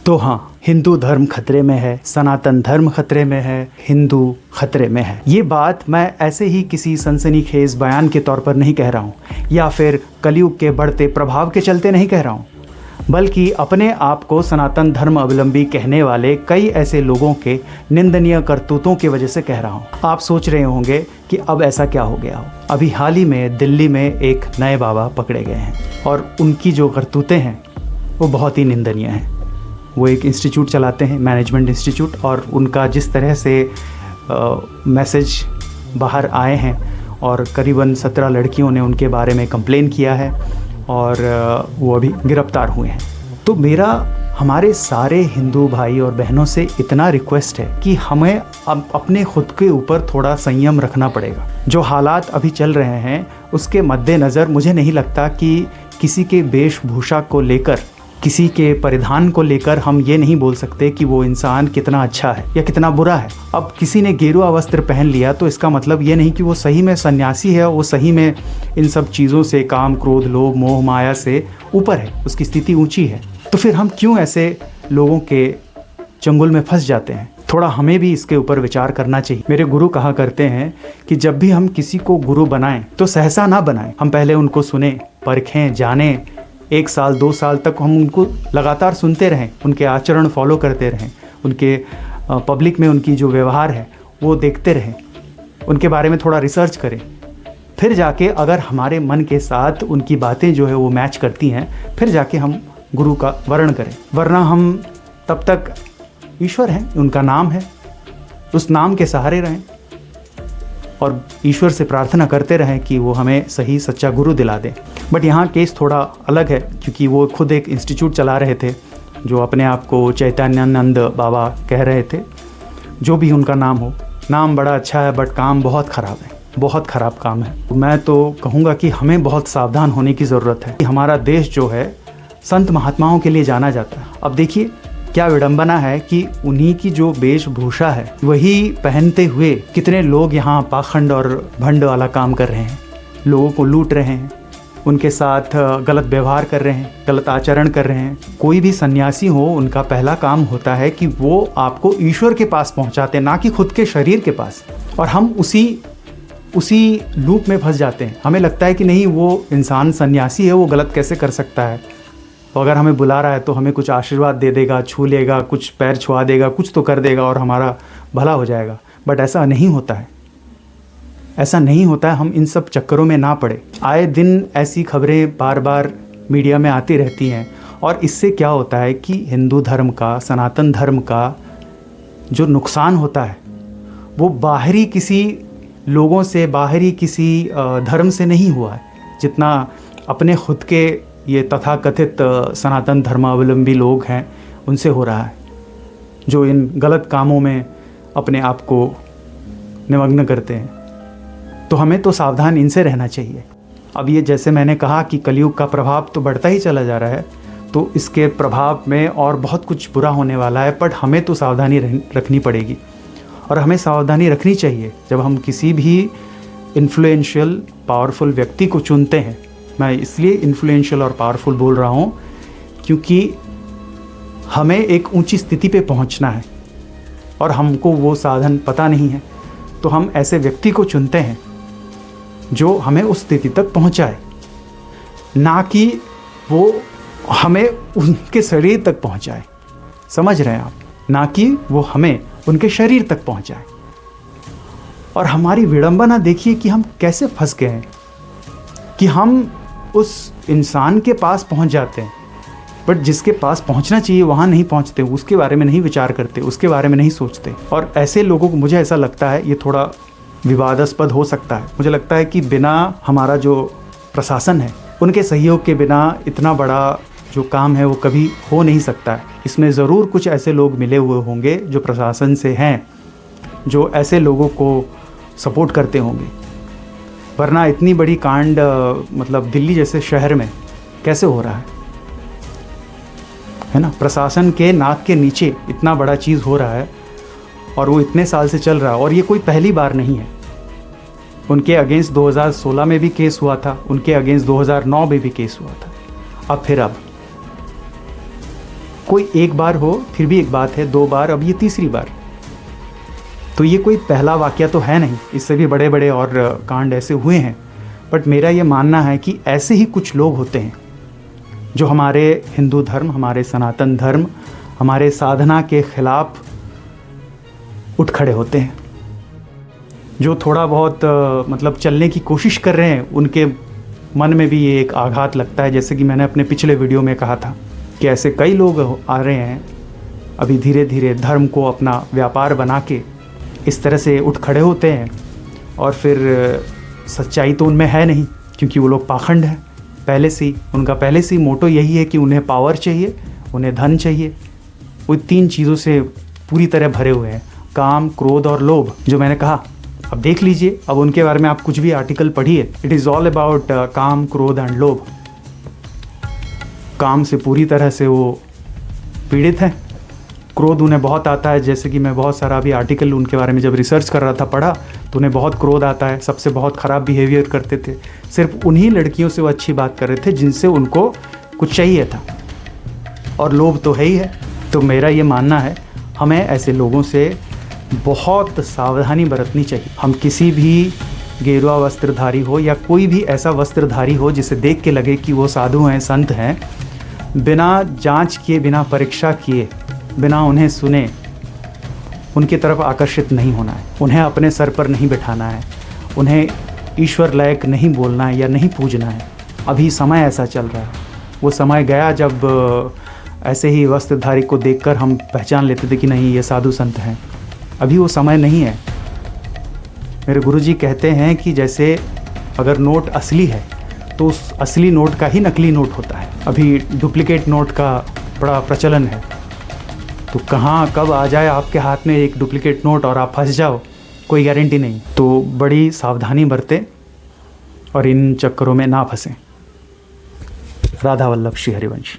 तो हाँ, हिंदू धर्म खतरे में है, सनातन धर्म खतरे में है, हिंदू खतरे में है। ये बात मैं ऐसे ही किसी सनसनीखेज बयान के तौर पर नहीं कह रहा हूँ या फिर कलयुग के बढ़ते प्रभाव के चलते नहीं कह रहा हूँ, बल्कि अपने आप को सनातन धर्म अवलंबी कहने वाले कई ऐसे लोगों के निंदनीय करतूतों की वजह से कह रहा हूँ। आप सोच रहे होंगे कि अब ऐसा क्या हो गया हो। अभी हाल ही में दिल्ली में एक नए बाबा पकड़े गए हैं और उनकी जो करतूतें हैं वो बहुत ही निंदनीय हैं। वो एक इंस्टीट्यूट चलाते हैं, मैनेजमेंट इंस्टीट्यूट, और उनका जिस तरह से मैसेज बाहर आए हैं और करीबन 17 लड़कियों ने उनके बारे में कंप्लेन किया है और वो अभी गिरफ्तार हुए हैं। तो मेरा हमारे सारे हिंदू भाई और बहनों से इतना रिक्वेस्ट है कि हमें अब अपने खुद के ऊपर थोड़ा संयम रखना पड़ेगा। जो हालात अभी चल रहे हैं उसके मद्देनज़र मुझे नहीं लगता कि किसी के वेशभूषा को लेकर, किसी के परिधान को लेकर हम ये नहीं बोल सकते कि वो इंसान कितना अच्छा है या कितना बुरा है। अब किसी ने गेरुआ वस्त्र पहन लिया तो इसका मतलब ये नहीं कि वो सही में सन्यासी है, वो सही में इन सब चीज़ों से, काम, क्रोध, लोभ, मोह, माया से ऊपर है, उसकी स्थिति ऊंची है। तो फिर हम क्यों ऐसे लोगों के चंगुल में फंस जाते हैं? थोड़ा हमें भी इसके ऊपर विचार करना चाहिए। मेरे गुरु कहा करते हैं कि जब भी हम किसी को गुरु बनाएं तो सहसा ना बनाएं। हम पहले उनको सुने, परखें, जानें। 1 साल 2 साल तक हम उनको लगातार सुनते रहें, उनके आचरण फॉलो करते रहें, उनके पब्लिक में उनकी जो व्यवहार है वो देखते रहें, उनके बारे में थोड़ा रिसर्च करें। फिर जाके अगर हमारे मन के साथ उनकी बातें जो है वो मैच करती हैं, फिर जाके हम गुरु का वर्ण करें। वरना हम तब तक ईश्वर हैं, उनका नाम है, उस नाम के सहारे रहें और ईश्वर से प्रार्थना करते रहें कि वो हमें सही सच्चा गुरु दिला दें। बट यहाँ केस थोड़ा अलग है, क्योंकि वो खुद एक इंस्टीट्यूट चला रहे थे जो अपने आप को चैतन्यानंद बाबा कह रहे थे। जो भी उनका नाम हो, नाम बड़ा अच्छा है बट काम बहुत ख़राब है, बहुत ख़राब काम है। मैं तो कहूँगा कि हमें बहुत सावधान होने की ज़रूरत है। हमारा देश जो है संत महात्माओं के लिए जाना जाता है। अब देखिए क्या विडंबना है कि उन्हीं की जो वेशभूषा है वही पहनते हुए कितने लोग यहाँ पाखंड और भंड वाला काम कर रहे हैं, लोगों को लूट रहे हैं, उनके साथ गलत व्यवहार कर रहे हैं, गलत आचरण कर रहे हैं। कोई भी सन्यासी हो, उनका पहला काम होता है कि वो आपको ईश्वर के पास पहुँचाते हैं, ना कि खुद के शरीर के पास। और हम उसी लूप में फंस जाते हैं। हमें लगता है कि नहीं, वो इंसान सन्यासी है, वो गलत कैसे कर सकता है। तो अगर हमें बुला रहा है तो हमें कुछ आशीर्वाद दे देगा, छू लेगा, कुछ पैर छुआ देगा, कुछ तो कर देगा और हमारा भला हो जाएगा। बट ऐसा नहीं होता है, ऐसा नहीं होता है। हम इन सब चक्करों में ना पड़े। आए दिन ऐसी खबरें बार बार मीडिया में आती रहती हैं और इससे क्या होता है कि हिंदू धर्म का, सनातन धर्म का जो नुकसान होता है वो बाहरी किसी लोगों से, बाहरी किसी धर्म से नहीं हुआ है, जितना अपने खुद के ये तथाकथित सनातन धर्मावलंबी लोग हैं उनसे हो रहा है, जो इन गलत कामों में अपने आप को निमग्न करते हैं। तो हमें तो सावधान इनसे रहना चाहिए। अब ये जैसे मैंने कहा कि कलयुग का प्रभाव तो बढ़ता ही चला जा रहा है, तो इसके प्रभाव में और बहुत कुछ बुरा होने वाला है। बट हमें तो सावधानी रखनी पड़ेगी और हमें सावधानी रखनी चाहिए जब हम किसी भी इन्फ्लुएंशियल पावरफुल व्यक्ति को चुनते हैं। मैं इसलिए इन्फ्लुएंशियल और पावरफुल बोल रहा हूँ क्योंकि हमें एक ऊंची स्थिति पे पहुँचना है और हमको वो साधन पता नहीं है, तो हम ऐसे व्यक्ति को चुनते हैं जो हमें उस स्थिति तक पहुँचाए, ना कि वो हमें उनके शरीर तक पहुँचाए। समझ रहे हैं आप? ना कि वो हमें उनके शरीर तक पहुँचाए। और हमारी विडंबना देखिए कि हम कैसे फंस गए हैं कि हम उस इंसान के पास पहुंच जाते हैं, बट जिसके पास पहुंचना चाहिए वहां नहीं पहुंचते, उसके बारे में नहीं विचार करते, उसके बारे में नहीं सोचते। और ऐसे लोगों को, मुझे ऐसा लगता है, ये थोड़ा विवादास्पद हो सकता है। मुझे लगता है कि बिना हमारा जो प्रशासन है उनके सहयोग के बिना इतना बड़ा जो काम है वो कभी हो नहीं सकता है। इसमें ज़रूर कुछ ऐसे लोग मिले हुए होंगे जो प्रशासन से हैं, जो ऐसे लोगों को सपोर्ट करते होंगे, वरना इतनी बड़ी कांड मतलब दिल्ली जैसे शहर में कैसे हो रहा है ना? प्रशासन के नाक के नीचे इतना बड़ा चीज़ हो रहा है और वो इतने साल से चल रहा है। और ये कोई पहली बार नहीं है। उनके अगेंस्ट 2016 में भी केस हुआ था, उनके अगेंस्ट 2009 में भी केस हुआ था। अब कोई एक बार हो फिर भी एक बात है, 2 बार, अब ये तीसरी बार। तो ये कोई पहला वाक़या तो है नहीं, इससे भी बड़े बड़े और कांड ऐसे हुए हैं। बट मेरा ये मानना है कि ऐसे ही कुछ लोग होते हैं जो हमारे हिंदू धर्म, हमारे सनातन धर्म, हमारे साधना के ख़िलाफ़ उठ खड़े होते हैं। जो थोड़ा बहुत मतलब चलने की कोशिश कर रहे हैं, उनके मन में भी ये एक आघात लगता है। जैसे कि मैंने अपने पिछले वीडियो में कहा था कि ऐसे कई लोग आ रहे हैं अभी धीरे धीरे धर्म को अपना व्यापार बना के इस तरह से उठ खड़े होते हैं, और फिर सच्चाई तो उनमें है नहीं, क्योंकि वो लोग पाखंड हैं पहले से ही। उनका पहले से ही मोटो यही है कि उन्हें पावर चाहिए, उन्हें धन चाहिए। वो 3 चीज़ों से पूरी तरह भरे हुए हैं, काम, क्रोध और लोभ, जो मैंने कहा। अब देख लीजिए, अब उनके बारे में आप कुछ भी आर्टिकल पढ़िए, इट इज़ ऑल अबाउट काम, क्रोध एंड लोभ। काम से पूरी तरह से वो पीड़ित हैं। क्रोध उन्हें बहुत आता है, जैसे कि मैं बहुत सारा अभी आर्टिकल उनके बारे में जब रिसर्च कर रहा था, पढ़ा, तो उन्हें बहुत क्रोध आता है। सबसे बहुत ख़राब बिहेवियर करते थे। सिर्फ उन्हीं लड़कियों से वो अच्छी बात कर रहे थे जिनसे उनको कुछ चाहिए था। और लोभ तो है ही है। तो मेरा ये मानना है, हमें ऐसे लोगों से बहुत सावधानी बरतनी चाहिए। हम किसी भी गेरुआ वस्त्रधारी हो या कोई भी ऐसा वस्त्रधारी हो जिसे देख के लगे कि वो साधु हैं, संत हैं, बिना जांच किए, बिना परीक्षा किए, बिना उन्हें सुने, उनकी तरफ आकर्षित नहीं होना है। उन्हें अपने सर पर नहीं बिठाना है, उन्हें ईश्वर लायक नहीं बोलना है या नहीं पूजना है। अभी समय ऐसा चल रहा है। वो समय गया जब ऐसे ही वस्त्रधारी को देखकर हम पहचान लेते थे कि नहीं, ये साधु संत हैं। अभी वो समय नहीं है। मेरे गुरुजी कहते हैं कि जैसे अगर नोट असली है तो उस असली नोट का ही नकली नोट होता है। अभी डुप्लीकेट नोट का बड़ा प्रचलन है। तो कहाँ कब आ जाए आपके हाथ में एक डुप्लीकेट नोट और आप फंस जाओ, कोई गारंटी नहीं। तो बड़ी सावधानी बरतें और इन चक्करों में ना फंसें। राधा वल्लभ श्री हरिवंश।